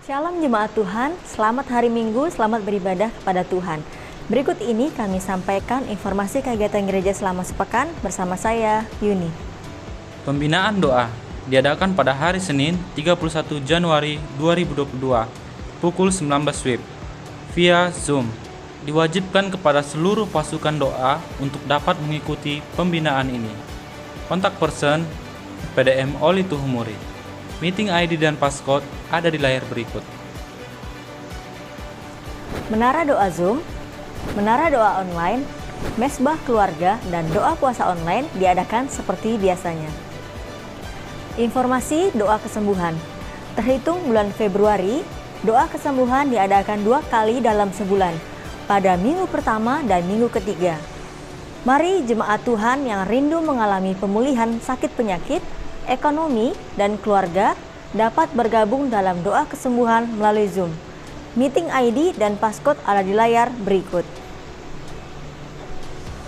Shalom jemaat Tuhan, selamat hari Minggu, selamat beribadah kepada Tuhan. Berikut ini kami sampaikan informasi kegiatan gereja selama sepekan bersama saya, Yuni. Pembinaan doa diadakan pada hari Senin 31 Januari 2022 pukul 19 WIB via Zoom. Diwajibkan kepada seluruh pasukan doa untuk dapat mengikuti pembinaan ini. Kontak person PDM Oli Tuhumuri. Meeting ID dan passcode ada di layar berikut. Menara doa Zoom, menara doa online, mesbah keluarga, dan doa puasa online diadakan seperti biasanya. Informasi doa kesembuhan. Terhitung bulan Februari, doa kesembuhan diadakan 2 kali dalam sebulan, pada minggu pertama dan minggu ketiga. Mari jemaat Tuhan yang rindu mengalami pemulihan sakit penyakit, ekonomi, dan keluarga dapat bergabung dalam doa kesembuhan melalui Zoom. Meeting ID dan passcode ada di layar berikut.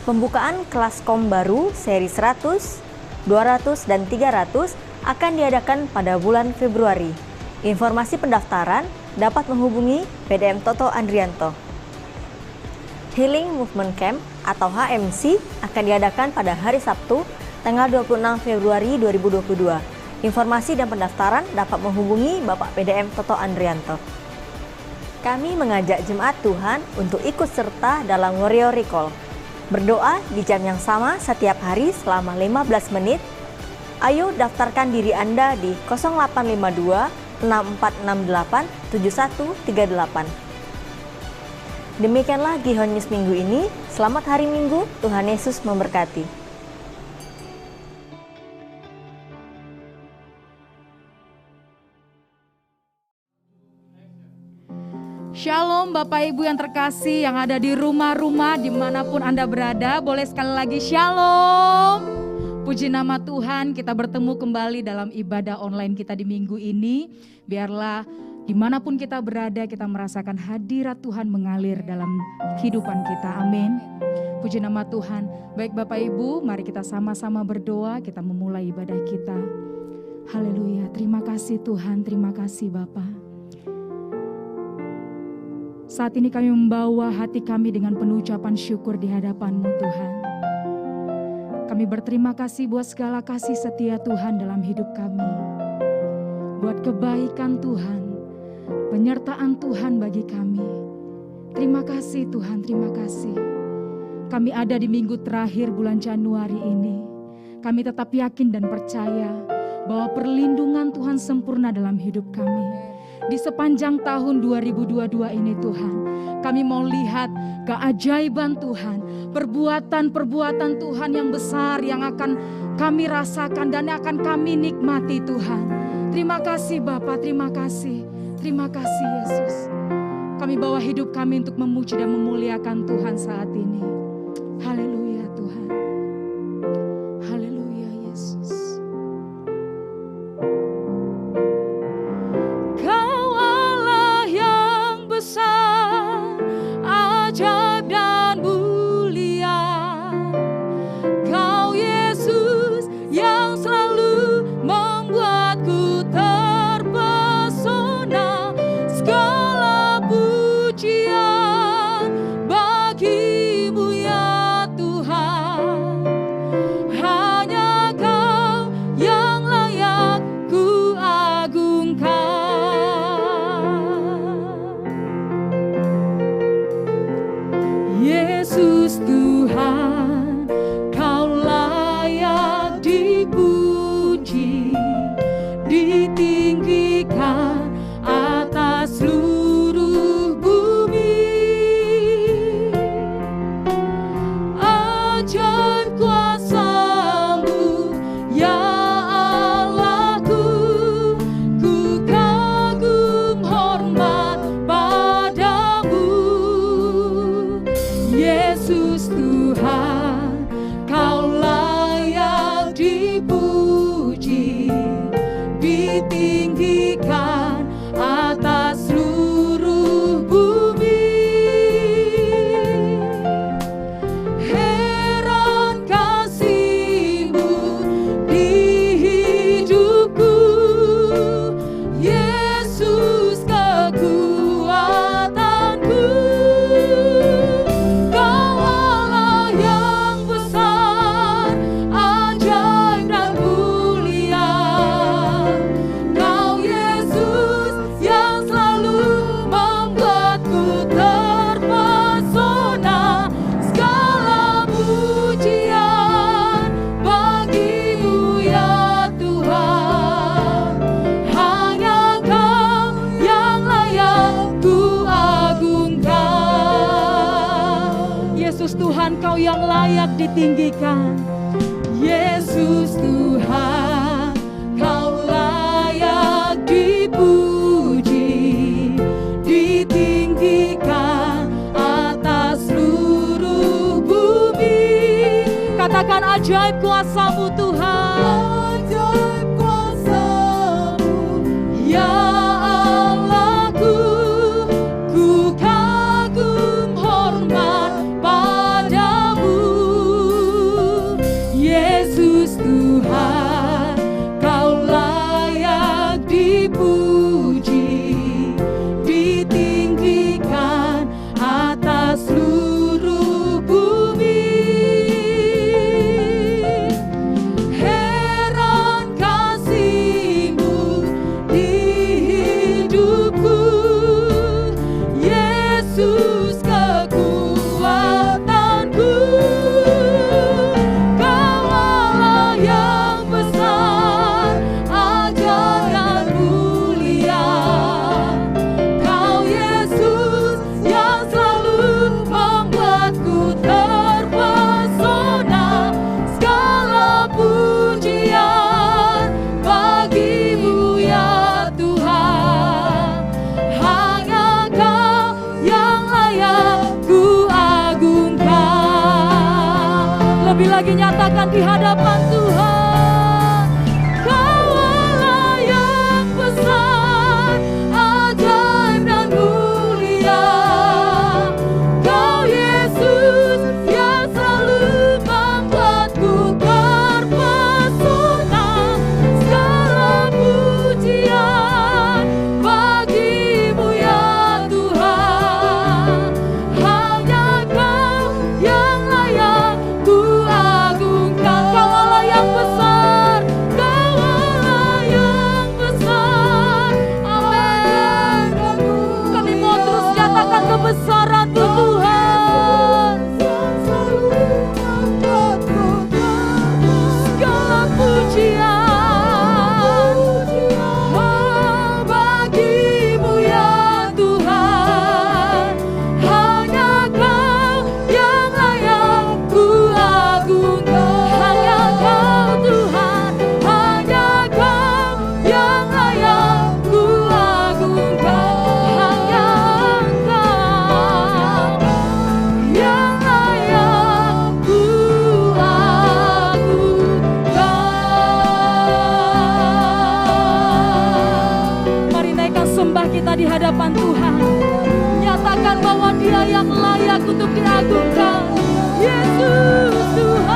Pembukaan kelas KOM baru seri 100, 200, dan 300 akan diadakan pada bulan Februari. Informasi pendaftaran dapat menghubungi PDM Toto Andrianto. Healing Movement Camp atau HMC akan diadakan pada hari Sabtu, tanggal 26 Februari 2022. Informasi dan pendaftaran dapat menghubungi Bapak PDM Toto Andrianto. Kami mengajak jemaat Tuhan untuk ikut serta dalam Warrior Recall. Berdoa di jam yang sama setiap hari selama 15 menit. Ayo daftarkan diri Anda di 0852 6468 7138. Demikianlah Gihon News minggu ini. Selamat hari Minggu, Tuhan Yesus memberkati. Shalom Bapak Ibu yang terkasih yang ada di rumah-rumah dimanapun Anda berada. Boleh sekali lagi shalom. Puji nama Tuhan, kita bertemu kembali dalam ibadah online kita di minggu ini. Biarlah dimanapun kita berada kita merasakan hadirat Tuhan mengalir dalam kehidupan kita. Amin. Puji nama Tuhan. Baik Bapak Ibu, mari kita sama-sama berdoa. Kita memulai ibadah kita. Haleluya. Terima kasih Tuhan, terima kasih Bapak. Saat ini kami membawa hati kami dengan penuh ucapan syukur di hadapan-Mu Tuhan. Kami berterima kasih buat segala kasih setia Tuhan dalam hidup kami. Buat kebaikan Tuhan, penyertaan Tuhan bagi kami. Terima kasih Tuhan, terima kasih. Kami ada di minggu terakhir bulan Januari ini. Kami tetap yakin dan percaya bahwa perlindungan Tuhan sempurna dalam hidup kami. Di sepanjang tahun 2022 ini Tuhan, kami mau lihat keajaiban Tuhan, perbuatan-perbuatan Tuhan yang besar yang akan kami rasakan dan akan kami nikmati Tuhan. Terima kasih Bapa, terima kasih Yesus. Kami bawa hidup kami untuk memuji dan memuliakan Tuhan saat ini. Haleluya Tuhan, haleluya Yesus. Besar, ajaib dan mulia, Kau Yesus yang selalu membuatku terpesona. Segala pujian bagi-Mu ya Tuhan. Hanya Kau yang layak ku agungkan. Yesus Tuhan, Kau layak dipuji, ditinggikan atas seluruh bumi. Ajaib kuasa-Mu ya Allahku, ku kagum hormat padamu. Yesus Tuhan, Kau layak dipuji, ditinggikan atas seluruh bumi. Heran kasih layak ditinggikan. Yesus Tuhan, Kau layak dipuji, ditinggikan atas seluruh bumi. Katakan ajaib kuasa-Mu Tuhan. Ajaib kuasa-Mu, ya Allahku, ku kagum hormat padamu. Yesus Tuhan, Kau layak dipuji, ditinggikan atas seluruh bumi. Heran kasih-Mu di hidupku, Yesus kekuatanku. Kau Allah yang besar, ajaib dan mulia. Kau Yesus yang selalu membuatku terpesona. Segala pujian bagi-Mu ya Tuhan. Hanya Kau yang layak ku agungkan. Lebih lagi nyatakan di hadapan Tuhan. Kau Allah yang besar, ajaib dan mulia. Kau Yesus yang selalu membuatku terpesona. Segala pujian bagi-Mu ya Tuhan. Hanya Kau yang layak ku agungkan. Kau Allah yang besar, Kau Allah yang besar. Amin. Kami mau terus nyatakan kebesaran-Mu Tuhan. Segala pujian bagi-Mu ya Tuhan. Hanya Kau yang layak ku agungkan. Hanya Kau Tuhan, hanya Kau yang layak ku agungkan. Hanya Kau yang layak ku agungkan. Mari naikkan sembah kita di hadapan Tuhan. Nyatakan bahwa Dia yang layak untuk diagungkan. Yesus Tuhan,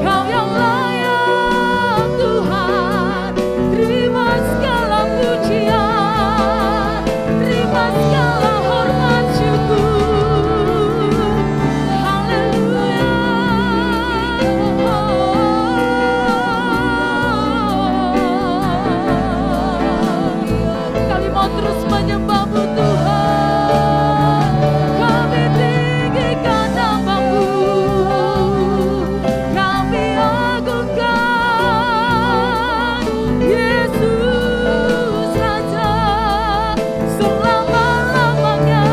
Kau yang layak Tuhan. Terima segala pujian, terima segala hormat syukur. Haleluya. Kami mau terus menyembah-Mu Tuhan. Kami tinggikan nama-Mu, kami agungkan. Yesus Raja selama-lamanya.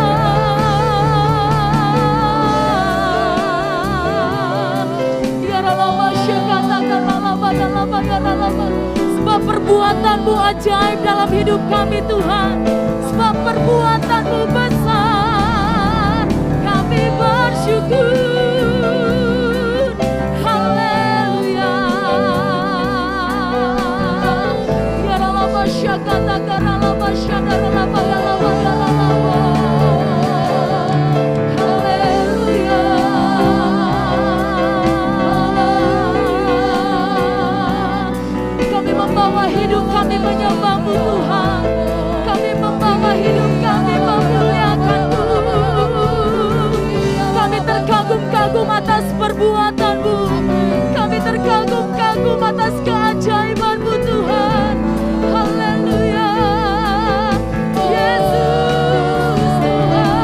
Ya Ralama syakatakan lalama lalama ya lalama. Sebab perbuatan-Mu ajaib dalam hidup kami Tuhan. Sebab perbuatan-Mu besar, kami bersyukur. Haleluya. Ya Ralama syakatakan lalama syakatakan lalama lalama lalama. Haleluya. Kami membawa hidup kami menyembah-Mu Tuhan. Kami membawa hidup kami memuliakan-Mu. Kami terkagum-kagum atas perbuatan-Mu. Kami terkagum-kagum atas keajaiban-Mu Tuhan. Haleluya. Yesus Tuhan.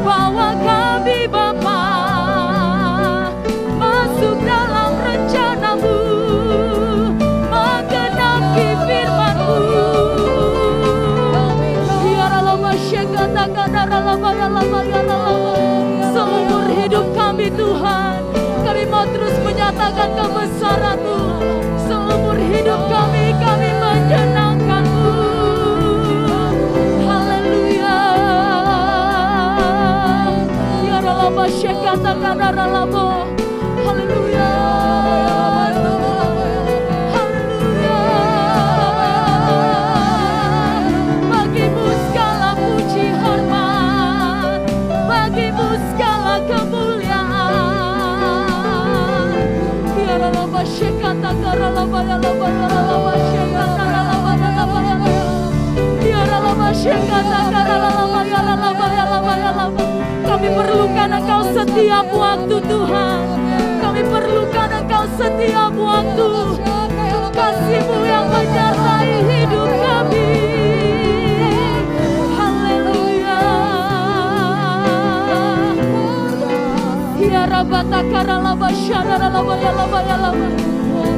Bawa kami Bapa masuk dalam rencana-Mu, menggenapi firman-Mu. Seumur hidup kami Tuhan, kami mau terus menyatakan kebesaran-Mu. Seumur hidup kami menyenangkan-Mu. Haleluya. Ya Ralaba Shekata Karalabo. Haleluya. Haleluya. Bagimu segala puji hormat, bagimu segala kemuliaan. Ya Ralaba Shekata Karalaba ya Ralaba ya Ralaba Shekata Karalaba ya Ralaba ya Ralaba. Ya Ralaba Shekata Karalaba ya Ralaba ya Ralaba ya Ralaba. Kami perlukan Engkau setiap waktu Tuhan. Kami perlukan Engkau setiap waktu. Kasih-Mu yang menyertai hidup kami. Haleluya. Ya Rabata Karalaba Sharalaba ya Laba ya Laba.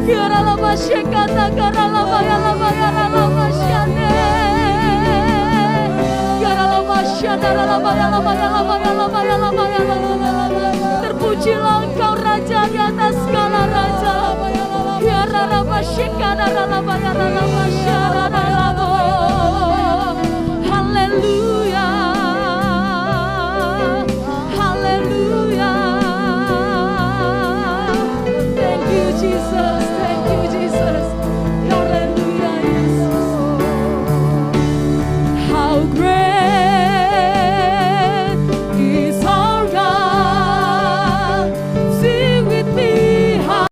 Ya Ralaba Shekata Karalaba ya Laba ya Ralaba Shane. Ya Ralaba Sharalaba ya Laba ya Laba ya Laba ya Laba ya Laba. Terpujilah Engkau Raja di atas segala raja. Ya Ralaba Shekata Ralaba ya Ralaba Sharalaba. Haleluya. Haleluya. Thank you Jesus. Thank you Jesus. Haleluya Yesus. How great is our God. Sing with me. How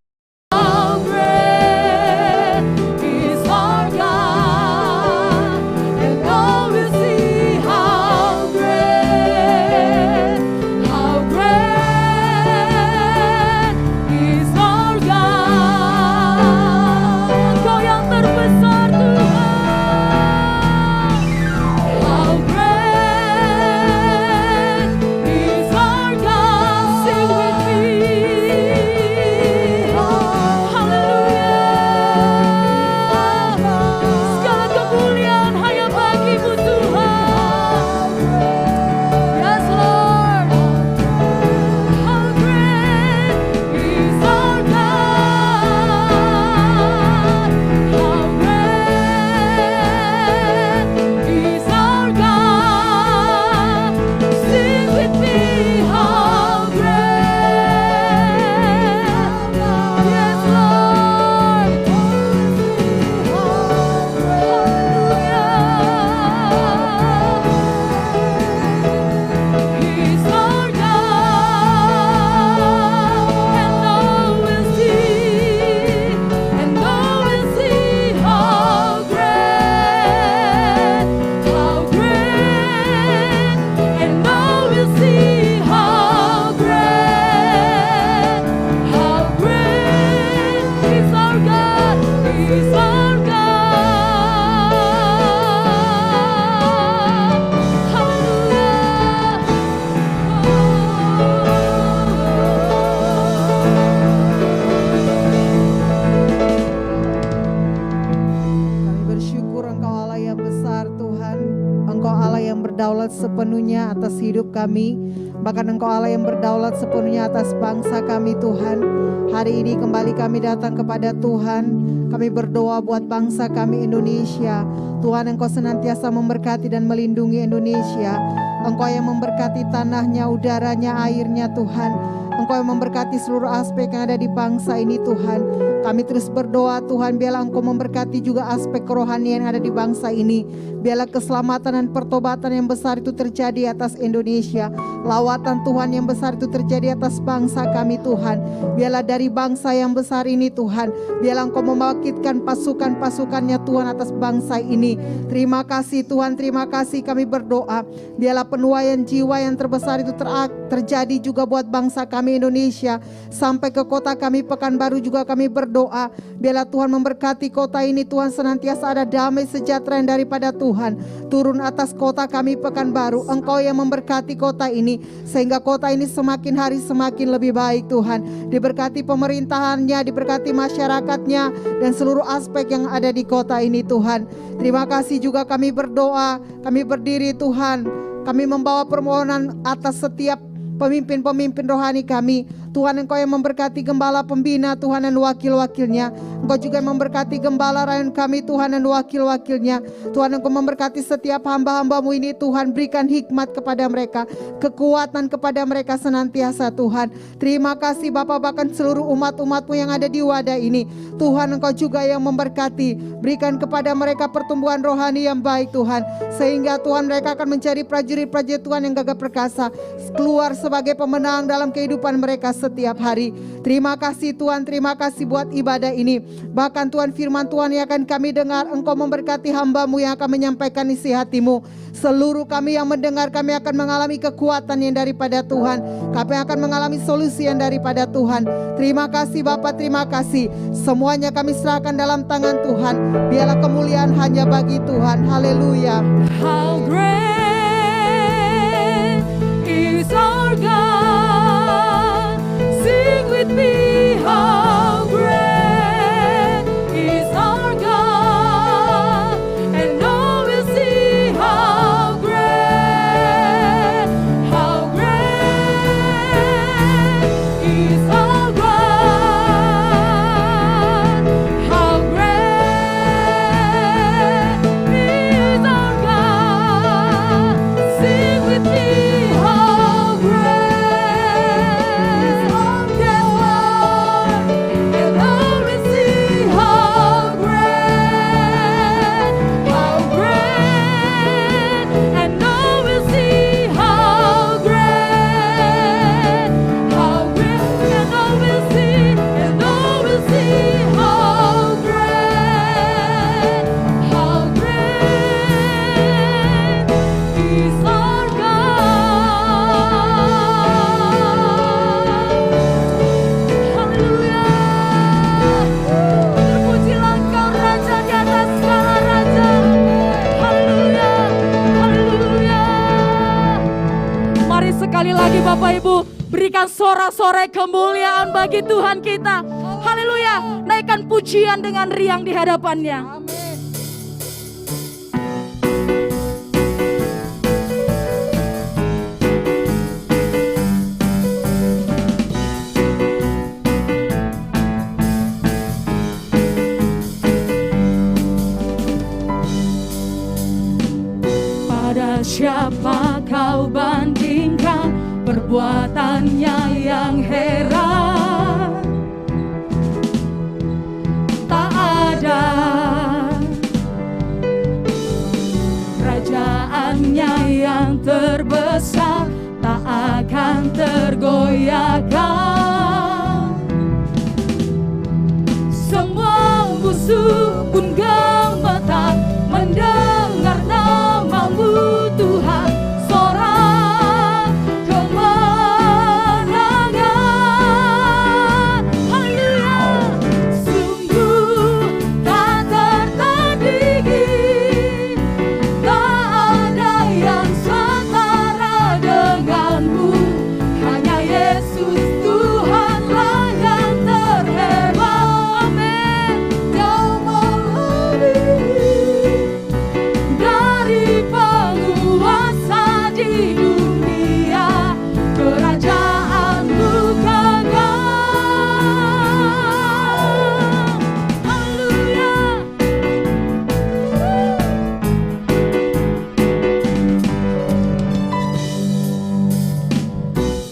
great is our God. And all will see how great is our God. Engkau yang terbesar Tuhan. How great is our God. Sing with me. Haleluya. Segala kemuliaan hanya bagi-Mu Tuhan. Yes Lord. How great is our God. How great is our God. Sing with me. How great. Yes Lord. Hallelujah. He's our God, and all will see how great, and all will see how great is our God, is our God. Kami bersyukur Engkau Allah yang besar Tuhan. Engkau Allah yang berdaulat sepenuhnya atas hidup kami. Bahkan Engkau Allah yang berdaulat sepenuhnya atas bangsa kami Tuhan. Hari ini kembali kami datang kepada Tuhan. Kami berdoa buat bangsa kami Indonesia. Tuhan Engkau senantiasa memberkati dan melindungi Indonesia. Engkau yang memberkati tanahnya, udaranya, airnya Tuhan. Engkau yang memberkati seluruh aspek yang ada di bangsa ini Tuhan. Kami terus berdoa Tuhan, biarlah Engkau memberkati juga aspek kerohanian yang ada di bangsa ini. Biarlah keselamatan dan pertobatan yang besar itu terjadi atas Indonesia. Lawatan Tuhan yang besar itu terjadi atas bangsa kami Tuhan. Biarlah dari bangsa yang besar ini Tuhan, biarlah Engkau membangkitkan pasukan-pasukannya Tuhan atas bangsa ini. Terima kasih Tuhan, terima kasih kami berdoa. Biarlah penuaian jiwa yang terbesar itu terjadi juga buat bangsa kami Indonesia. Sampai ke kota kami Pekanbaru juga kami berdoa berdoa, biarlah Tuhan memberkati kota ini. Tuhan, senantiasa ada damai sejahtera yang daripada Tuhan turun atas kota kami Pekanbaru. Engkau yang memberkati kota ini, sehingga kota ini semakin hari semakin lebih baik Tuhan. Diberkati pemerintahannya, diberkati masyarakatnya, dan seluruh aspek yang ada di kota ini Tuhan. Terima kasih juga kami berdoa, kami berdiri Tuhan, kami membawa permohonan atas setiap pemimpin-pemimpin rohani kami. Tuhan, Engkau yang memberkati gembala pembina Tuhan dan wakil-wakilnya. Engkau juga yang memberkati gembala rayon kami Tuhan dan wakil-wakilnya. Tuhan, Engkau memberkati setiap hamba-hamba-Mu ini Tuhan. Berikan hikmat kepada mereka, kekuatan kepada mereka senantiasa Tuhan. Terima kasih Bapa, bahkan seluruh umat-umat-Mu yang ada di wadah ini. Tuhan, Engkau juga yang memberkati. Berikan kepada mereka pertumbuhan rohani yang baik Tuhan, sehingga Tuhan mereka akan menjadi prajurit-prajurit Tuhan yang gagah perkasa, keluar sebagai pemenang dalam kehidupan mereka setiap hari. Terima kasih Tuhan, terima kasih buat ibadah ini. Bahkan Tuhan, firman Tuhan yang akan kami dengar, Engkau memberkati hamba-Mu yang akan menyampaikan isi hati-Mu. Seluruh kami yang mendengar, kami akan mengalami kekuatan yang daripada Tuhan. Kami akan mengalami solusi yang daripada Tuhan. Terima kasih Bapa, terima kasih. Semuanya kami serahkan dalam tangan Tuhan. Biarlah kemuliaan hanya bagi Tuhan. Haleluya. How great is our God. Sing with me, how great is our God. And all will see how great is our God. How great is our God. Sing with me, how great is our God. And all will see how great, and all will see how great, and all will see, and all will see how great is our God. Haleluya. Terpujilah Engkau Raja di atas segala raja. Haleluya. Haleluya. Mari sekali lagi Bapak Ibu, berikan sorak-sorai kemuliaan bagi Tuhan kita. Haleluya. Naikkan pujian dengan riang di hadapannya. Pada siapa kau bandingkan perbuatannya yang heran? Tak ada kerajaannya yang terbesar, tak akan tergoyahkan. Semua musuh pun gemetar mendengar nama-Mu Tuhan. Sorak kemenangan. Haleluya. Sungguh tak tertandingi, tak ada yang setara dengan-Mu. Hanya Yesus Tuhanlah yang terhebat. Amin. Jauh melebihi dari penguasa di dunia, kerajaan-Mu kekal. Haleluya.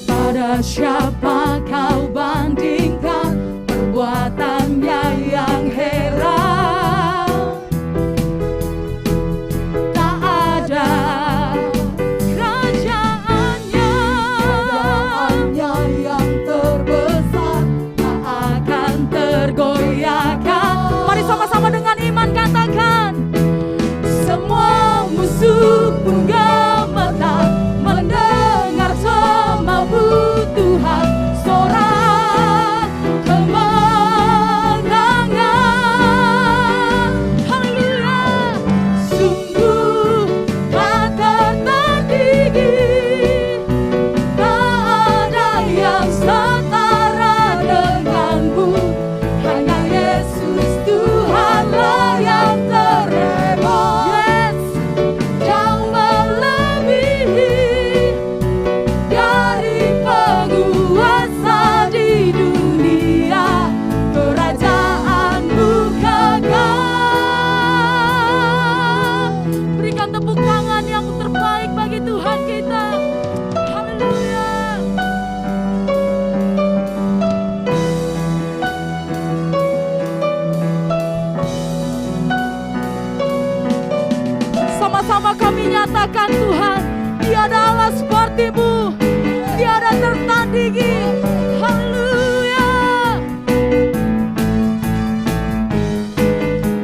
Pada siapa kau bandingkan perbuatannya yang heran? Tak ada kerajaannya yang terbesar, tak akan tergoyahkan. Mari sama-sama dengan iman katakan, semua musuh pun gemetar mendengar nama-Mu Tuhan. Sorak kemenangan. nyatakan Tuhan, tiada Allah seperti-Mu, tiada tertandingi. Haleluya.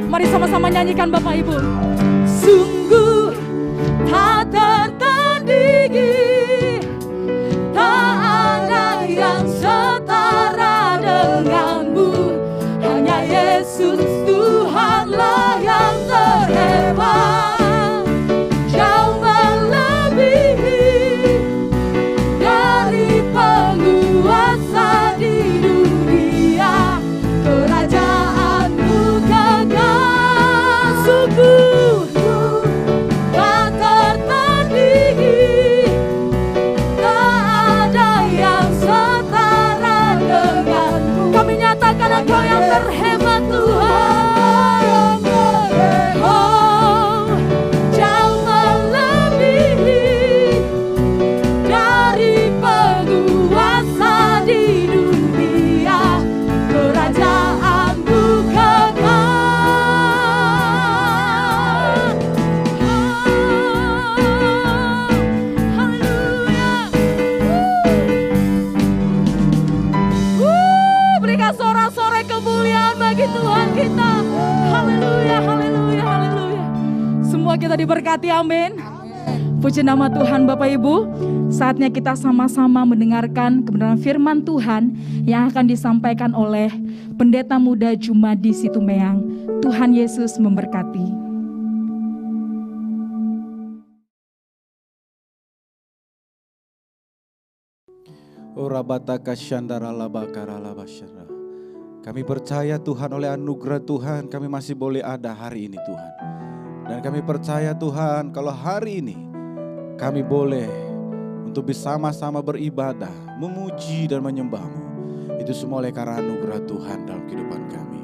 Mari sama-sama nyanyikan Bapak Ibu. Sungguh tak tertandingi, tak ada yang setara denganmu. Hanya Yesus Tuhanlah yang terhebat, jauh melebihi dari penguasa di dunia. Kerajaanmu kekal, sungguh tak tertandingi, tak ada yang setara denganmu. Kami nyatakan Engkau yang terhebat Tuhan. Oh, jauh melebihi dari penguasa di dunia. Kerajaanmu kekal. Haleluya. Berikan sorak-sorai kemuliaan bagi Tuhan kita. Haleluya, haleluya, haleluya. Semua kita diberkati, amin. Puji nama Tuhan Bapak Ibu. Saatnya kita sama-sama mendengarkan kebenaran firman Tuhan yang akan disampaikan oleh Pendeta Muda Jumadi Situmeang. Tuhan Yesus memberkati. Orabataka syandara labakara labasyara. Kami percaya Tuhan, oleh anugerah Tuhan kami masih boleh ada hari ini Tuhan. Dan kami percaya Tuhan, kalau hari ini kami boleh untuk bersama-sama beribadah, memuji dan menyembah-Mu. Itu semua oleh karena anugerah Tuhan dalam kehidupan kami.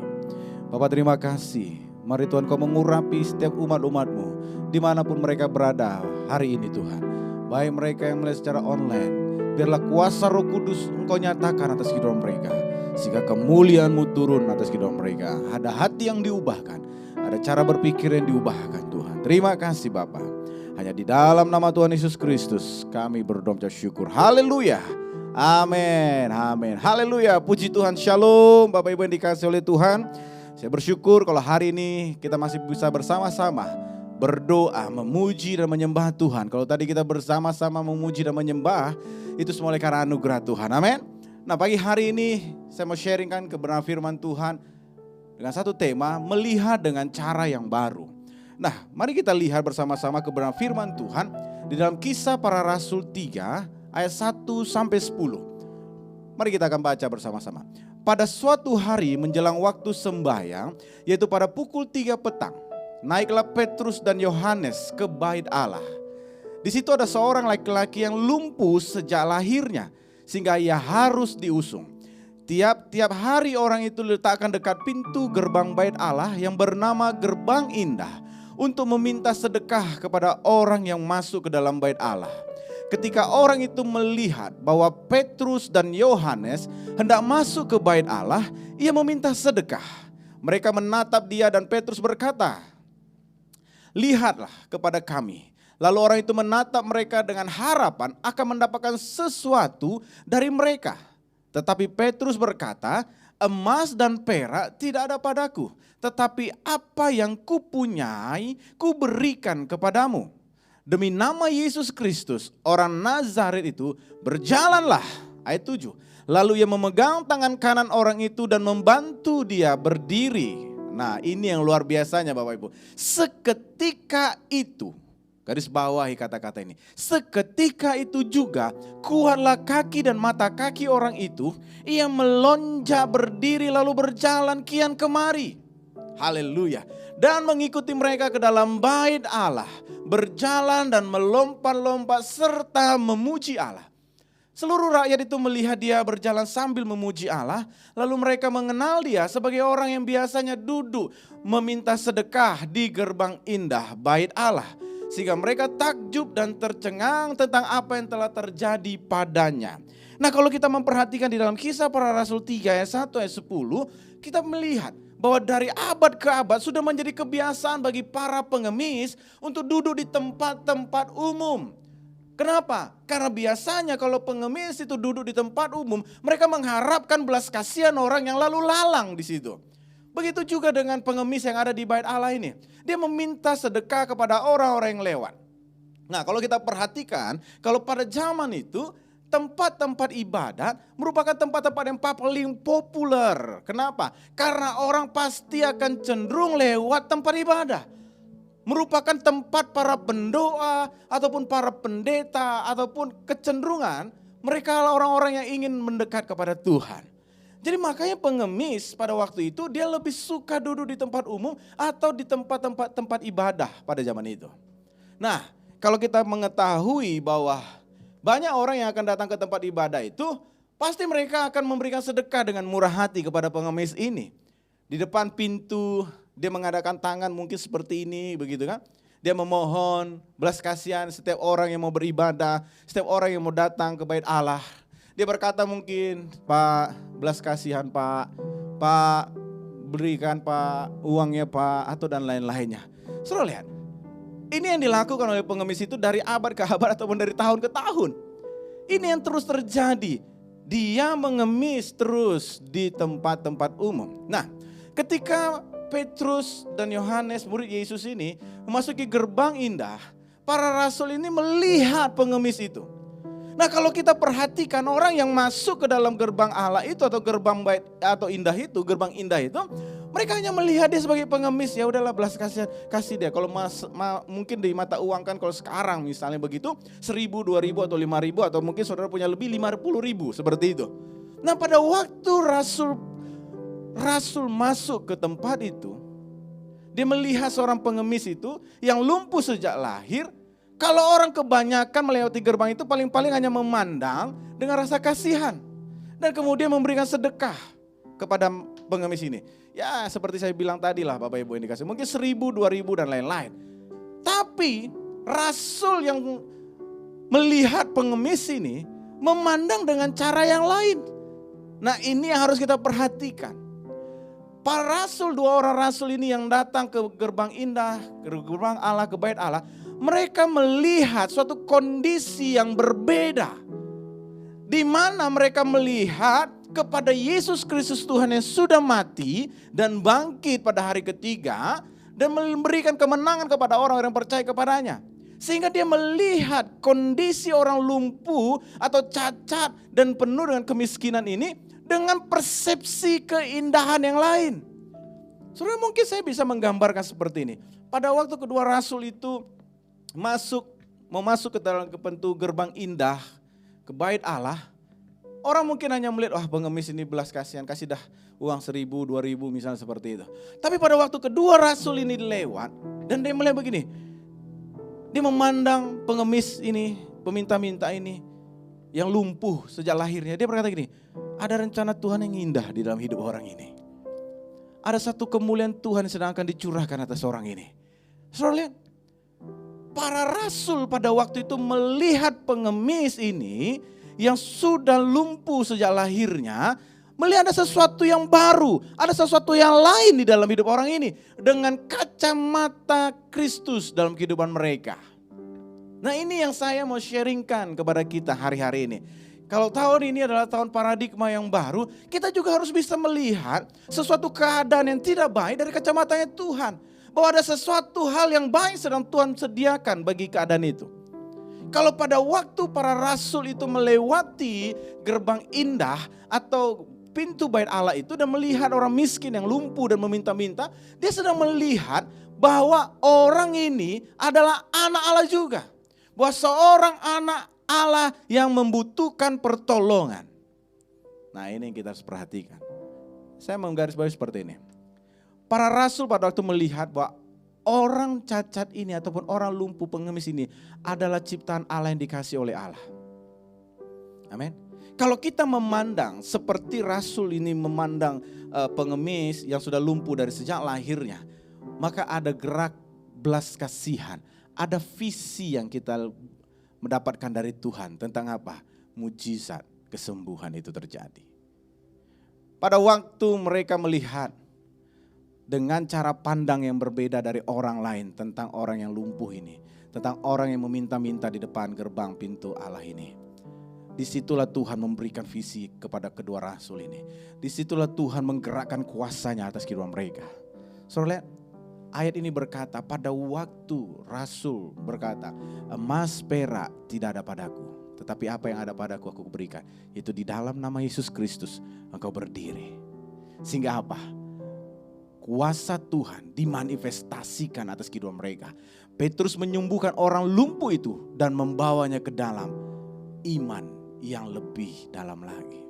Bapak terima kasih. Mari Tuhan Kau mengurapi setiap umat-umat-Mu dimanapun mereka berada hari ini Tuhan. Baik mereka yang melihat secara online, biarlah kuasa Roh Kudus Engkau nyatakan atas kehidupan mereka. Sehingga kemuliaan-Mu turun atas kehidupan mereka. Ada hati yang diubahkan, ada cara berpikir yang diubahkan Tuhan. Terima kasih Bapa. Hanya di dalam nama Tuhan Yesus Kristus kami berdoa dan syukur. Haleluya. Amin. Amin. Haleluya. Puji Tuhan. Shalom Bapak Ibu yang dikasihi oleh Tuhan. Saya bersyukur kalau hari ini kita masih bisa bersama-sama berdoa, memuji dan menyembah Tuhan. Kalau tadi kita bersama-sama memuji dan menyembah, itu semua oleh karena anugerah Tuhan. Amin. Nah pagi hari ini saya mau sharingkan kebenaran firman Tuhan dengan satu tema, melihat dengan cara yang baru. Nah mari kita lihat bersama-sama kebenaran firman Tuhan di dalam Kisah Para Rasul 3 ayat 1 sampai 10. Mari kita akan baca bersama-sama. Pada suatu hari menjelang waktu sembahyang, yaitu pada pukul 3 petang, naiklah Petrus dan Yohanes ke bait Allah. Di situ ada seorang laki-laki yang lumpuh sejak lahirnya, sehingga ia harus diusung. Tiap-tiap hari orang itu diletakkan dekat pintu gerbang bait Allah yang bernama Gerbang Indah untuk meminta sedekah kepada orang yang masuk ke dalam bait Allah. Ketika orang itu melihat bahwa Petrus dan Yohanes hendak masuk ke bait Allah, ia meminta sedekah. Mereka menatap dia dan Petrus berkata, "Lihatlah kepada kami." Lalu orang itu menatap mereka dengan harapan akan mendapatkan sesuatu dari mereka. Tetapi Petrus berkata, "Emas dan perak tidak ada padaku, tetapi apa yang kupunyai kuberikan kepadamu. Demi nama Yesus Kristus, orang Nazaret itu, berjalanlah." Ayat 7. Lalu ia memegang tangan kanan orang itu dan membantu dia berdiri. Nah ini yang luar biasanya Bapak Ibu. Seketika itu, garis bawahi kata-kata ini. Seketika itu juga kuatlah kaki dan mata kaki orang itu. Ia melonjak berdiri lalu berjalan kian kemari. Haleluya. Dan mengikuti mereka ke dalam bait Allah. Berjalan dan melompat-lompat serta memuji Allah. Seluruh rakyat itu melihat dia berjalan sambil memuji Allah. Lalu mereka mengenal dia sebagai orang yang biasanya duduk meminta sedekah di gerbang indah bait Allah. Sehingga mereka takjub dan tercengang tentang apa yang telah terjadi padanya. Nah kalau kita memperhatikan di dalam Kisah Para Rasul 3 ayat 1 ayat 10, kita melihat bahwa dari abad ke abad sudah menjadi kebiasaan bagi para pengemis untuk duduk di tempat-tempat umum. Kenapa? Karena biasanya kalau pengemis itu duduk di tempat umum, mereka mengharapkan belas kasihan orang yang lalu lalang di situ. Begitu juga dengan pengemis yang ada di Bait Allah ini. Dia meminta sedekah kepada orang-orang yang lewat. Nah, kalau kita perhatikan, kalau pada zaman itu tempat-tempat ibadat merupakan tempat-tempat yang paling populer. Kenapa? Karena orang pasti akan cenderung lewat tempat ibadah. Merupakan tempat para pendoa ataupun para pendeta ataupun kecenderungan mereka orang-orang yang ingin mendekat kepada Tuhan. Jadi makanya pengemis pada waktu itu dia lebih suka duduk di tempat umum atau di tempat ibadah pada zaman itu. Nah, kalau kita mengetahui bahwa banyak orang yang akan datang ke tempat ibadah itu, pasti mereka akan memberikan sedekah dengan murah hati kepada pengemis ini. Di depan pintu dia mengadakan tangan mungkin seperti ini, begitu kan. Dia memohon belas kasihan setiap orang yang mau beribadah, setiap orang yang mau datang ke Bait Allah. Dia berkata mungkin, Pak, belas kasihan Pak, Pak berikan Pak uangnya Pak, atau dan lain-lainnya. Saudara lihat, ini yang dilakukan oleh pengemis itu dari abad ke abad ataupun dari tahun ke tahun. Ini yang terus terjadi. Dia mengemis terus di tempat-tempat umum. Nah, ketika Petrus dan Yohanes murid Yesus ini memasuki gerbang indah, para rasul ini melihat pengemis itu. Nah, kalau kita perhatikan orang yang masuk ke dalam gerbang Allah itu atau gerbang bait atau indah itu, gerbang indah itu, mereka hanya melihat dia sebagai pengemis. Ya udahlah belas kasihan, kasih dia. Kalau mungkin di mata uang kan kalau sekarang misalnya begitu 1.000, 2.000 atau 5.000 atau mungkin saudara punya lebih 50.000 seperti itu. Nah, pada waktu Rasul masuk ke tempat itu, dia melihat seorang pengemis itu yang lumpuh sejak lahir. Kalau orang kebanyakan melewati gerbang itu paling-paling hanya memandang dengan rasa kasihan. Dan kemudian memberikan sedekah kepada pengemis ini. Ya seperti saya bilang tadi lah Bapak Ibu yang dikasih. Mungkin 1.000, 2.000 dan lain-lain. Tapi Rasul yang melihat pengemis ini memandang dengan cara yang lain. Nah ini yang harus kita perhatikan. Para rasul, 2 orang rasul ini yang datang ke gerbang indah, ke gerbang Allah, ke Bait Allah, mereka melihat suatu kondisi yang berbeda. Di mana mereka melihat kepada Yesus Kristus Tuhan yang sudah mati dan bangkit pada hari ketiga dan memberikan kemenangan kepada orang-orang yang percaya kepadanya. Sehingga dia melihat kondisi orang lumpuh atau cacat dan penuh dengan kemiskinan ini dengan persepsi keindahan yang lain. Saudara, mungkin saya bisa menggambarkan seperti ini. Pada waktu kedua rasul itu mau masuk ke dalam pintu gerbang indah ke Bait Allah, orang mungkin hanya melihat, wah pengemis ini belas kasihan, kasih dah uang 1.000, 2.000 misalnya seperti itu. Tapi pada waktu kedua rasul ini lewat dan dia melihat begini, dia memandang pengemis ini, peminta-minta ini yang lumpuh sejak lahirnya. Dia berkata gini, ada rencana Tuhan yang indah di dalam hidup orang ini. Ada satu kemuliaan Tuhan yang sedang akan dicurahkan atas orang ini. Saudara lihat, para rasul pada waktu itu melihat pengemis ini yang sudah lumpuh sejak lahirnya, melihat ada sesuatu yang baru, ada sesuatu yang lain di dalam hidup orang ini dengan kacamata Kristus dalam kehidupan mereka. Nah ini yang saya mau sharingkan kepada kita hari-hari ini. Kalau tahun ini adalah tahun paradigma yang baru, kita juga harus bisa melihat sesuatu keadaan yang tidak baik dari kacamatanya Tuhan. Bahwa ada sesuatu hal yang baik sedang Tuhan sediakan bagi keadaan itu. Kalau pada waktu para rasul itu melewati gerbang indah atau pintu Bait Allah itu dan melihat orang miskin yang lumpuh dan meminta-minta, dia sedang melihat bahwa orang ini adalah anak Allah juga. Bahwa seorang anak Allah yang membutuhkan pertolongan. Nah ini yang kita harus perhatikan. Saya menggarisbawahi seperti ini. Para rasul pada waktu melihat bahwa orang cacat ini ataupun orang lumpuh pengemis ini adalah ciptaan Allah yang dikasih oleh Allah. Amin. Kalau kita memandang seperti rasul ini memandang pengemis yang sudah lumpuh dari sejak lahirnya, maka ada gerak belas kasihan, ada visi yang kita mendapatkan dari Tuhan tentang apa? Mujizat kesembuhan itu terjadi. Pada waktu mereka melihat dengan cara pandang yang berbeda dari orang lain tentang orang yang lumpuh ini, tentang orang yang meminta-minta di depan gerbang pintu Allah ini. Disitulah Tuhan memberikan visi kepada kedua rasul ini. Disitulah Tuhan menggerakkan kuasanya atas kehidupan mereka. Saudara lihat, ayat ini berkata, pada waktu rasul berkata, emas perak tidak ada padaku, tetapi apa yang ada padaku aku berikan. Itu di dalam nama Yesus Kristus engkau berdiri. Sehingga apa? Kuasa Tuhan dimanifestasikan atas kehidupan mereka. Petrus menyembuhkan orang lumpuh itu dan membawanya ke dalam iman yang lebih dalam lagi.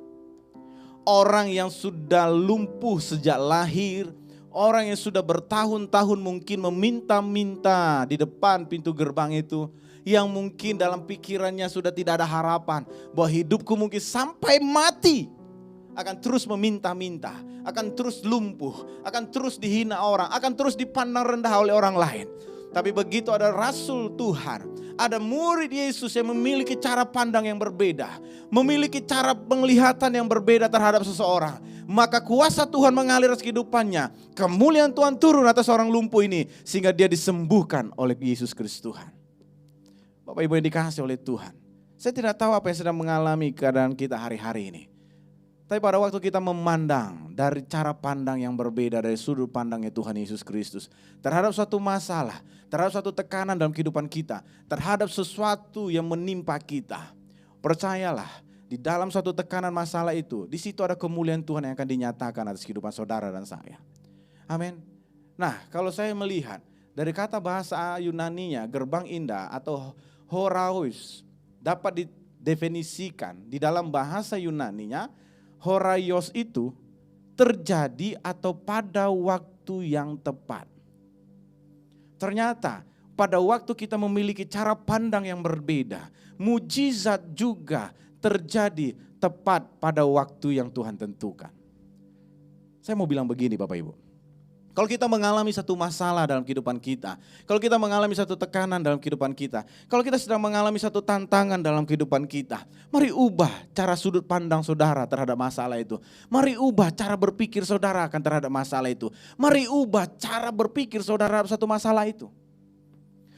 Orang yang sudah lumpuh sejak lahir, orang yang sudah bertahun-tahun mungkin meminta-minta di depan pintu gerbang itu, yang mungkin dalam pikirannya sudah tidak ada harapan bahwa hidupku mungkin sampai mati akan terus meminta-minta, akan terus lumpuh, akan terus dihina orang, akan terus dipandang rendah oleh orang lain. Tapi begitu ada rasul Tuhan, ada murid Yesus yang memiliki cara pandang yang berbeda, memiliki cara penglihatan yang berbeda terhadap seseorang, maka kuasa Tuhan mengalir atas kehidupannya. Kemuliaan Tuhan turun atas orang lumpuh ini sehingga dia disembuhkan oleh Yesus Kristus Tuhan. Bapak Ibu yang dikasihi oleh Tuhan, saya tidak tahu apa yang sedang mengalami keadaan kita hari-hari ini. Tapi pada waktu kita memandang dari cara pandang yang berbeda dari sudut pandangnya Tuhan Yesus Kristus terhadap suatu masalah, terhadap suatu tekanan dalam kehidupan kita, terhadap sesuatu yang menimpa kita, percayalah di dalam suatu tekanan masalah itu, di situ ada kemuliaan Tuhan yang akan dinyatakan atas kehidupan saudara dan saya. Amin. Nah, kalau saya melihat dari kata bahasa Yunaninya gerbang indah atau horaos dapat didefinisikan di dalam bahasa Yunaninya. Horaios itu terjadi atau pada waktu yang tepat. Ternyata pada waktu kita memiliki cara pandang yang berbeda, mujizat juga terjadi tepat pada waktu yang Tuhan tentukan. Saya mau bilang begini Bapak Ibu. Kalau kita mengalami satu masalah dalam kehidupan kita, kalau kita mengalami satu tekanan dalam kehidupan kita, kalau kita sedang mengalami satu tantangan dalam kehidupan kita, mari ubah cara sudut pandang saudara terhadap masalah itu. Mari ubah cara berpikir saudara akan terhadap masalah itu. Mari ubah cara berpikir saudara terhadap satu masalah itu.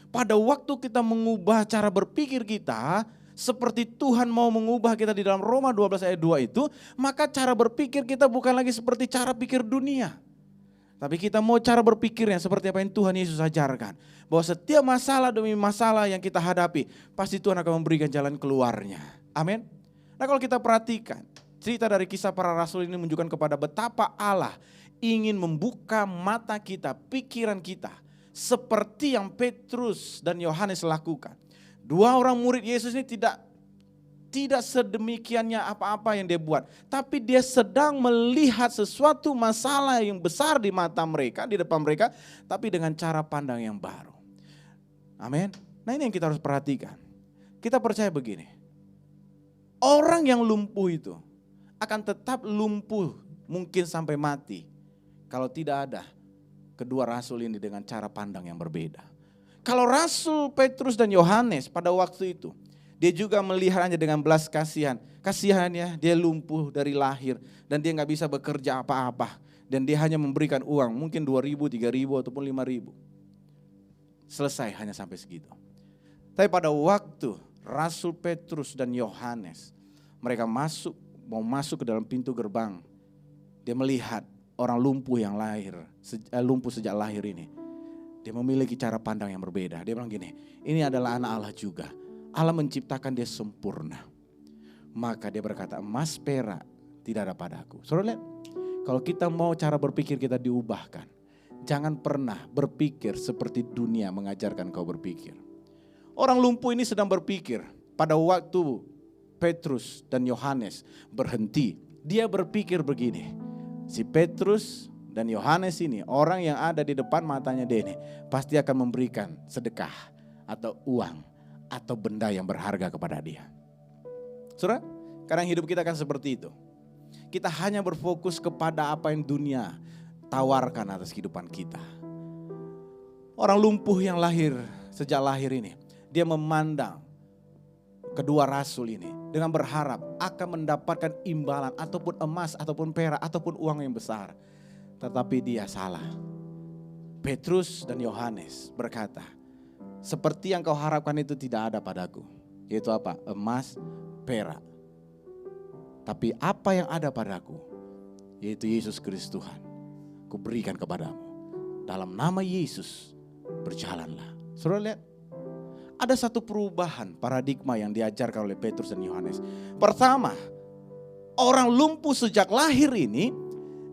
Pada waktu kita mengubah cara berpikir kita, seperti Tuhan mau mengubah kita di dalam Roma 12 ayat 2 itu, maka cara berpikir kita bukan lagi seperti cara pikir dunia. Tapi kita mau cara berpikirnya seperti apa yang Tuhan Yesus ajarkan. Bahwa setiap masalah demi masalah yang kita hadapi, pasti Tuhan akan memberikan jalan keluarnya. Amin. Nah kalau kita perhatikan, cerita dari kisah para rasul ini menunjukkan kepada betapa Allah ingin membuka mata kita, pikiran kita. Seperti yang Petrus dan Yohanes lakukan. Dua orang murid Yesus ini tidak sedemikiannya apa-apa yang dia buat. Tapi dia sedang melihat sesuatu masalah yang besar di mata mereka, di depan mereka. Tapi dengan cara pandang yang baru. Amin. Nah ini yang kita harus perhatikan. Kita percaya begini. Orang yang lumpuh itu akan tetap lumpuh mungkin sampai mati. Kalau tidak ada kedua rasul ini dengan cara pandang yang berbeda. Kalau rasul Petrus dan Yohanes pada waktu itu, dia juga melihatnya dengan belas kasihan. Kasihannya dia lumpuh dari lahir dan dia gak bisa bekerja apa-apa. Dan dia hanya memberikan uang mungkin 2.000, 3.000 ataupun 5.000. Selesai hanya sampai segitu. Tapi pada waktu Rasul Petrus dan Yohanes mereka mau masuk ke dalam pintu gerbang. Dia melihat orang lumpuh yang lumpuh sejak lahir ini. Dia memiliki cara pandang yang berbeda. Dia bilang gini, ini adalah anak Allah juga. Allah menciptakan dia sempurna. Maka dia berkata, emas perak tidak ada padaku. Saudara lihat, kalau kita mau cara berpikir kita diubahkan. Jangan pernah berpikir seperti dunia mengajarkan kau berpikir. Orang lumpuh ini sedang berpikir pada waktu Petrus dan Yohanes berhenti. Dia berpikir begini, si Petrus dan Yohanes ini orang yang ada di depan matanya dia ini pasti akan memberikan sedekah atau uang atau benda yang berharga kepada dia. Saudara, kadang hidup kita kan seperti itu. Kita hanya berfokus kepada apa yang dunia tawarkan atas kehidupan kita. Orang lumpuh yang sejak lahir ini, dia memandang kedua rasul ini dengan berharap akan mendapatkan imbalan ataupun emas ataupun perak ataupun uang yang besar. Tetapi dia salah. Petrus dan Yohanes berkata, seperti yang kau harapkan itu tidak ada padaku. Yaitu apa? Emas, perak. Tapi apa yang ada padaku, yaitu Yesus Kristus Tuhan, kuberikan kepadamu. Dalam nama Yesus berjalanlah. Saudara lihat, ada satu perubahan paradigma yang diajarkan oleh Petrus dan Yohanes. Pertama, orang lumpuh sejak lahir ini,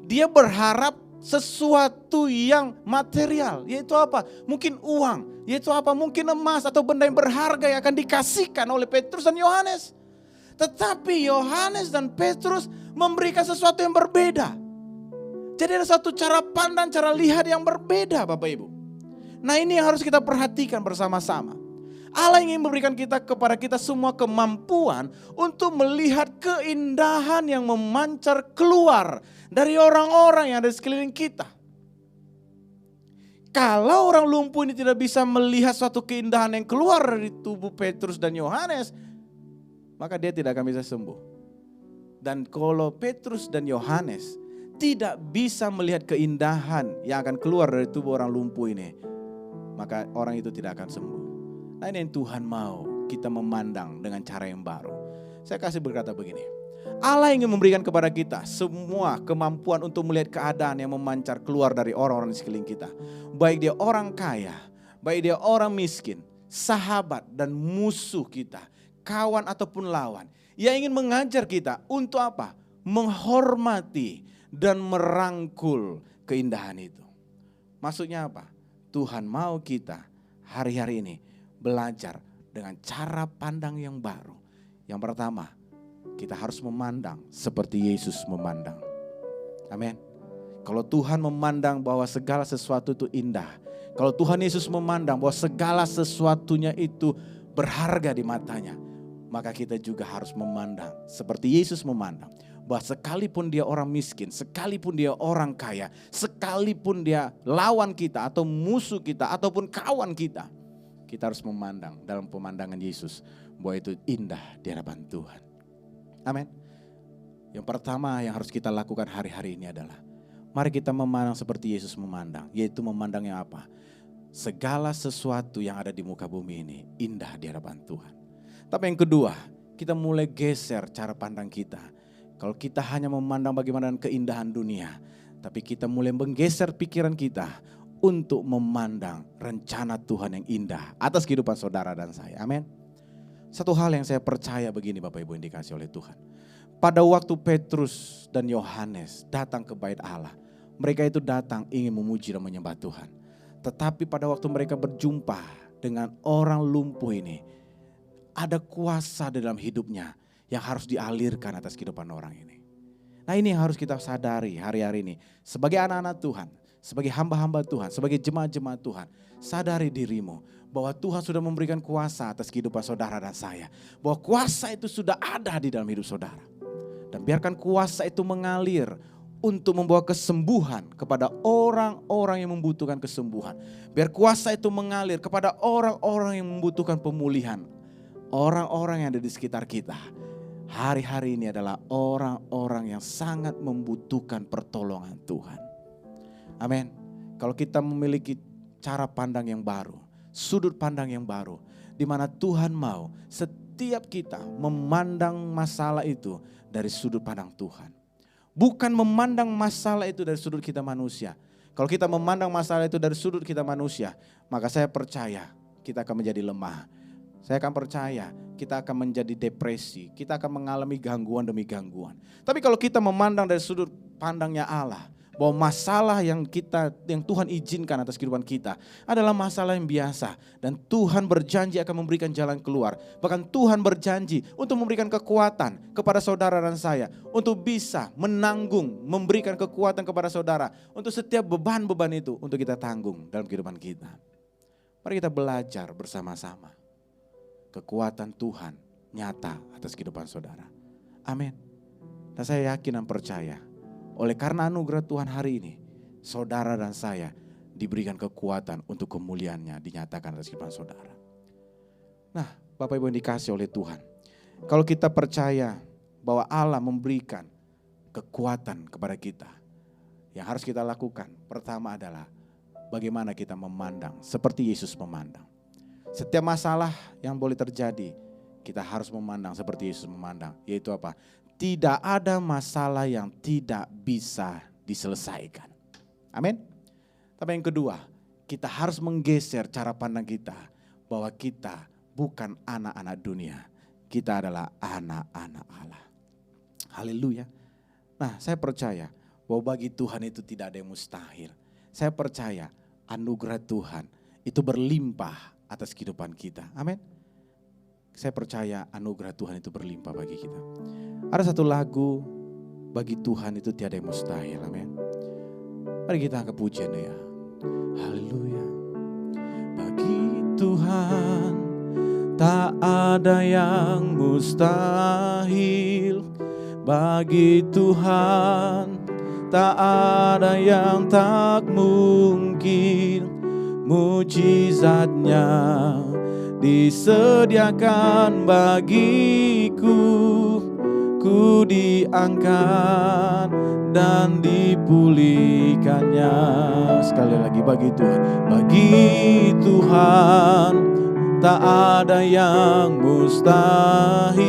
dia berharap sesuatu yang material. Yaitu apa? Mungkin uang. Yaitu apa? Mungkin emas atau benda yang berharga yang akan dikasihkan oleh Petrus dan Yohanes. Tetapi Yohanes dan Petrus memberikan sesuatu yang berbeda. Jadi ada satu cara pandang, cara lihat yang berbeda Bapak Ibu. Nah ini yang harus kita perhatikan bersama-sama. Allah ingin memberikan kepada kita semua kemampuan untuk melihat keindahan yang memancar keluar dari orang-orang yang ada di sekeliling kita. Kalau orang lumpuh ini tidak bisa melihat suatu keindahan yang keluar dari tubuh Petrus dan Yohanes, maka dia tidak akan bisa sembuh. Dan kalau Petrus dan Yohanes tidak bisa melihat keindahan yang akan keluar dari tubuh orang lumpuh ini, maka orang itu tidak akan sembuh. Nah ini yang Tuhan mau kita memandang dengan cara yang baru. Saya kasih berkata begini, Allah ingin memberikan kepada kita semua kemampuan untuk melihat keadaan yang memancar keluar dari orang-orang di sekeliling kita. Baik dia orang kaya, baik dia orang miskin, sahabat dan musuh kita, kawan ataupun lawan. Yang ingin mengajar kita untuk apa? Menghormati dan merangkul keindahan itu. Maksudnya apa? Tuhan mau kita hari-hari ini belajar dengan cara pandang yang baru. Yang pertama, kita harus memandang seperti Yesus memandang. Amin. Kalau Tuhan memandang bahwa segala sesuatu itu indah, kalau Tuhan Yesus memandang bahwa segala sesuatunya itu berharga di matanya, maka kita juga harus memandang seperti Yesus memandang. Bahwa sekalipun dia orang miskin, sekalipun dia orang kaya, sekalipun dia lawan kita atau musuh kita ataupun kawan kita, kita harus memandang dalam pemandangan Yesus bahwa itu indah di hadapan Tuhan. Amin. Yang pertama yang harus kita lakukan hari-hari ini adalah mari kita memandang seperti Yesus memandang, yaitu memandang yang apa? Segala sesuatu yang ada di muka bumi ini indah di hadapan Tuhan. Tapi yang kedua, kita mulai geser cara pandang kita. Kalau kita hanya memandang bagaimana keindahan dunia, tapi kita mulai menggeser pikiran kita untuk memandang rencana Tuhan yang indah atas kehidupan saudara dan saya. Amin. Satu hal yang saya percaya begini Bapak Ibu yang dikasih oleh Tuhan. Pada waktu Petrus dan Yohanes datang ke bait Allah, mereka itu datang ingin memuji dan menyembah Tuhan. Tetapi pada waktu mereka berjumpa dengan orang lumpuh ini, ada kuasa dalam hidupnya yang harus dialirkan atas kehidupan orang ini. Nah ini yang harus kita sadari hari-hari ini. Sebagai anak-anak Tuhan, sebagai hamba-hamba Tuhan, sebagai jemaat-jemaat Tuhan. Sadari dirimu bahwa Tuhan sudah memberikan kuasa atas kehidupan saudara dan saya. Bahwa kuasa itu sudah ada di dalam hidup saudara. Dan biarkan kuasa itu mengalir untuk membawa kesembuhan kepada orang-orang yang membutuhkan kesembuhan. Biar kuasa itu mengalir kepada orang-orang yang membutuhkan pemulihan. Orang-orang yang ada di sekitar kita. Hari-hari ini adalah orang-orang yang sangat membutuhkan pertolongan Tuhan. Amin. Kalau kita memiliki cara pandang yang baru, sudut pandang yang baru, di mana Tuhan mau setiap kita memandang masalah itu dari sudut pandang Tuhan. Bukan memandang masalah itu dari sudut kita manusia. Kalau kita memandang masalah itu dari sudut kita manusia, maka saya percaya kita akan menjadi lemah. Saya akan percaya kita akan menjadi depresi, kita akan mengalami gangguan demi gangguan. Tapi kalau kita memandang dari sudut pandangnya Allah, bahwa masalah yang Tuhan izinkan atas kehidupan kita adalah masalah yang biasa. Dan Tuhan berjanji akan memberikan jalan keluar. Bahkan Tuhan berjanji untuk memberikan kekuatan kepada saudara dan saya. Untuk bisa menanggung, memberikan kekuatan kepada saudara. Untuk setiap beban-beban itu untuk kita tanggung dalam kehidupan kita. Mari kita belajar bersama-sama. Kekuatan Tuhan nyata atas kehidupan saudara. Amin. Dan saya yakin dan percaya, oleh karena anugerah Tuhan hari ini, saudara dan saya diberikan kekuatan untuk kemuliaannya dinyatakan atas kehidupan saudara. Nah, Bapak Ibu yang dikasih oleh Tuhan, kalau kita percaya bahwa Allah memberikan kekuatan kepada kita, Yang harus kita lakukan pertama adalah bagaimana kita memandang seperti Yesus memandang. Setiap masalah yang boleh terjadi, kita harus memandang seperti Yesus memandang. Yaitu apa? Tidak ada masalah yang tidak bisa diselesaikan. Amin. Tapi yang kedua, kita harus menggeser cara pandang kita bahwa kita bukan anak-anak dunia. Kita adalah anak-anak Allah. Haleluya. Nah, saya percaya bahwa bagi Tuhan itu tidak ada yang mustahil. Saya percaya anugerah Tuhan itu berlimpah atas kehidupan kita. Amin. Saya percaya anugerah Tuhan itu berlimpah bagi kita. Ada satu lagu, bagi Tuhan itu tiada yang mustahil. Amin. Mari kita angkat pujian ya. Haleluya. Bagi Tuhan tak ada yang mustahil. Bagi Tuhan tak ada yang tak mungkin. Mujizatnya disediakan bagiku. Ku diangkat dan dipulihkannya. Sekali lagi, bagi Tuhan. Bagi Tuhan tak ada yang mustahil.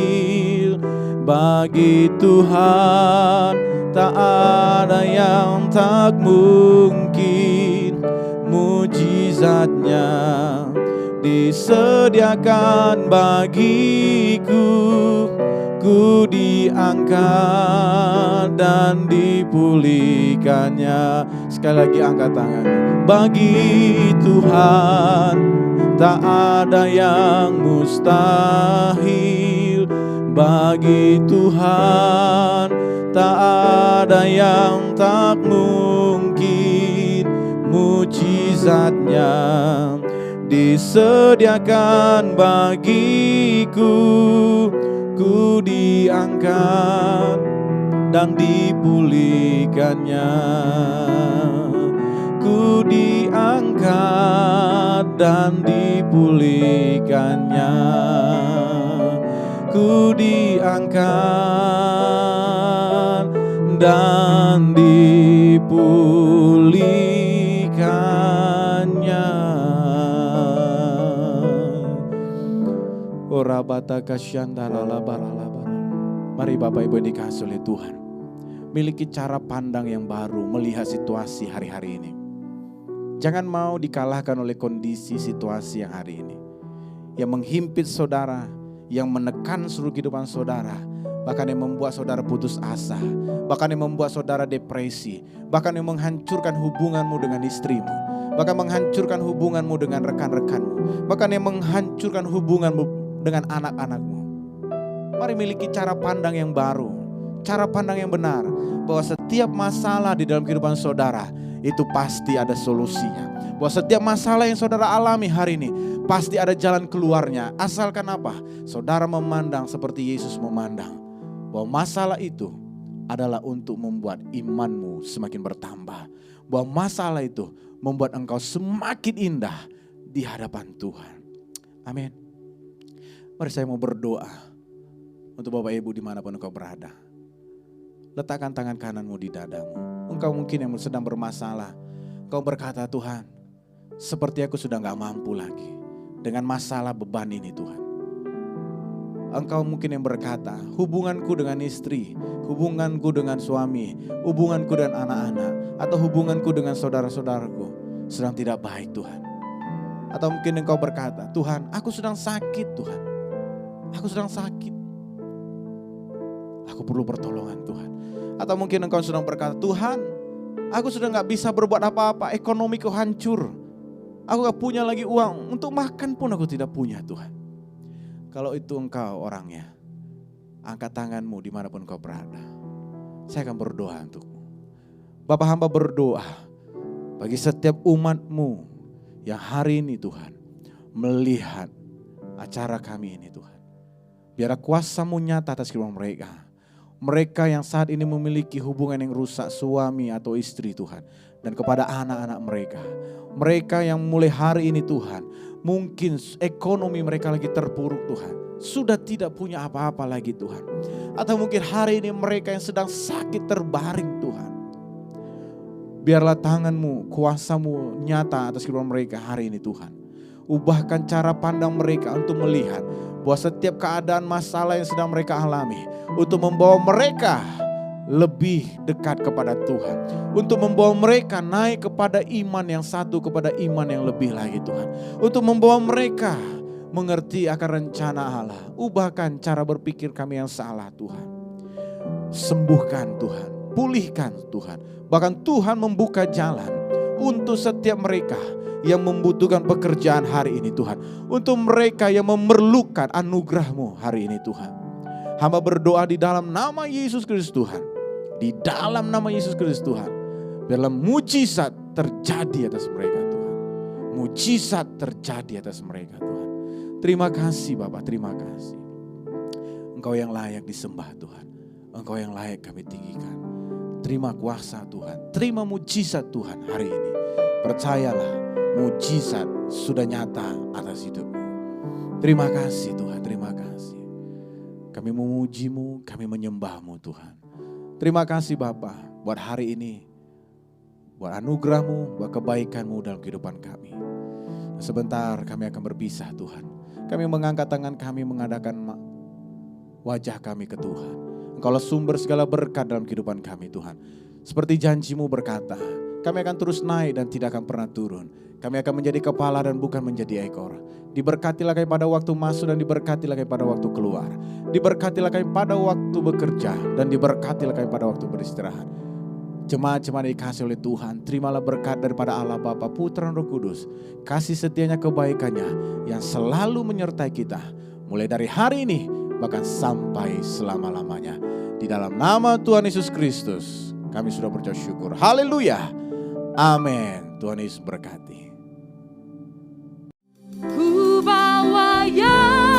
Bagi Tuhan tak ada yang tak mungkin. Mujizatnya disediakan bagiku. Ku diangkat dan dipulihkannya. Sekali lagi angkat tangan. Bagi Tuhan tak ada yang mustahil. Bagi Tuhan tak ada yang tak mungkin. Mujizatnya disediakan bagiku. Ku diangkat dan dipulihkannya. Ku diangkat dan dipulihkannya. Ku diangkat dan dipulihkannya. Mari Bapak Ibu yang dikasihi oleh Tuhan, miliki cara pandang yang baru melihat situasi hari-hari ini. Jangan mau dikalahkan oleh kondisi situasi yang hari ini, yang menghimpit saudara, yang menekan seluruh kehidupan saudara, bahkan yang membuat saudara putus asa, bahkan yang membuat saudara depresi, bahkan yang menghancurkan hubunganmu dengan istrimu, bahkan menghancurkan hubunganmu dengan rekan-rekanmu, bahkan yang menghancurkan hubunganmu dengan anak-anakmu. Mari miliki cara pandang yang baru, cara pandang yang benar, bahwa setiap masalah di dalam kehidupan saudara itu pasti ada solusinya. Bahwa setiap masalah yang saudara alami hari ini pasti ada jalan keluarnya. Asalkan apa? Saudara memandang seperti Yesus memandang, bahwa masalah itu adalah untuk membuat imanmu semakin bertambah, bahwa masalah itu membuat engkau semakin indah di hadapan Tuhan. Amin. Mari saya mau berdoa untuk Bapak Ibu dimanapun engkau berada. Letakkan tangan kananmu di dadamu. Engkau mungkin yang sedang bermasalah. Engkau berkata, Tuhan, seperti aku sudah gak mampu lagi dengan masalah beban ini Tuhan. Engkau mungkin yang berkata, hubunganku dengan istri, hubunganku dengan suami, hubunganku dengan anak-anak, atau hubunganku dengan saudara-saudaraku sedang tidak baik Tuhan. Atau mungkin engkau berkata, Tuhan, aku sedang sakit Tuhan. Aku sedang sakit. Aku perlu pertolongan Tuhan. Atau mungkin engkau sedang berkata, Tuhan, aku sudah gak bisa berbuat apa-apa, ekonomiku hancur. Aku gak punya lagi uang, untuk makan pun aku tidak punya Tuhan. Kalau itu engkau orangnya, angkat tanganmu dimanapun engkau berada. Saya akan berdoa untukmu. Bapa, hamba berdoa bagi setiap umatmu yang hari ini Tuhan melihat acara kami ini Tuhan. Biar kuasa-Mu nyata atas kehidupan mereka. Mereka yang saat ini memiliki hubungan yang rusak, suami atau istri Tuhan. Dan kepada anak-anak mereka. Mereka yang mulai hari ini Tuhan, mungkin ekonomi mereka lagi terpuruk Tuhan. Sudah tidak punya apa-apa lagi Tuhan. Atau mungkin hari ini mereka yang sedang sakit terbaring Tuhan. Biarlah tangan-Mu, kuasa-Mu nyata atas kehidupan mereka hari ini Tuhan. Ubahkan cara pandang mereka untuk melihat bahwa setiap keadaan masalah yang sedang mereka alami, untuk membawa mereka lebih dekat kepada Tuhan. Untuk membawa mereka naik kepada iman yang satu, kepada iman yang lebih lagi Tuhan. Untuk membawa mereka mengerti akan rencana Allah. Ubahkan cara berpikir kami yang salah Tuhan. Sembuhkan Tuhan, pulihkan Tuhan. Bahkan Tuhan membuka jalan untuk setiap mereka yang membutuhkan pekerjaan hari ini Tuhan. Untuk mereka yang memerlukan anugerah-Mu hari ini Tuhan. Hamba berdoa di dalam nama Yesus Kristus Tuhan. Di dalam nama Yesus Kristus Tuhan. Biarlah mujizat terjadi atas mereka Tuhan. Mujizat terjadi atas mereka Tuhan. Terima kasih Bapak, terima kasih. Engkau yang layak disembah Tuhan. Engkau yang layak kami tinggikan. Terima kuasa Tuhan, terima mujizat Tuhan hari ini. Percayalah, mujizat sudah nyata atas hidupmu. Terima kasih Tuhan, terima kasih. Kami memuji-Mu, kami menyembah-Mu Tuhan. Terima kasih Bapa buat hari ini. Buat anugerah-Mu, buat kebaikan-Mu dalam kehidupan kami. Sebentar kami akan berpisah Tuhan. Kami mengangkat tangan kami, mengadakan wajah kami ke Tuhan. Engkaulah sumber segala berkat dalam kehidupan kami Tuhan. Seperti janji-Mu berkata, kami akan terus naik dan tidak akan pernah turun. Kami akan menjadi kepala dan bukan menjadi ekor. Diberkatilah kami pada waktu masuk dan diberkatilah kami pada waktu keluar. Diberkatilah kami pada waktu bekerja dan diberkatilah kami pada waktu beristirahat. Jemaat-jemaat dikasih oleh Tuhan, terimalah berkat daripada Allah Bapa, Putra dan Roh Kudus. Kasih setianya, kebaikannya yang selalu menyertai kita. Mulai dari hari ini bahkan sampai selama-lamanya. Di dalam nama Tuhan Yesus Kristus kami sudah berdoa syukur. Haleluya. Amin. Tuhan Yesus berkati. Ku bawa yang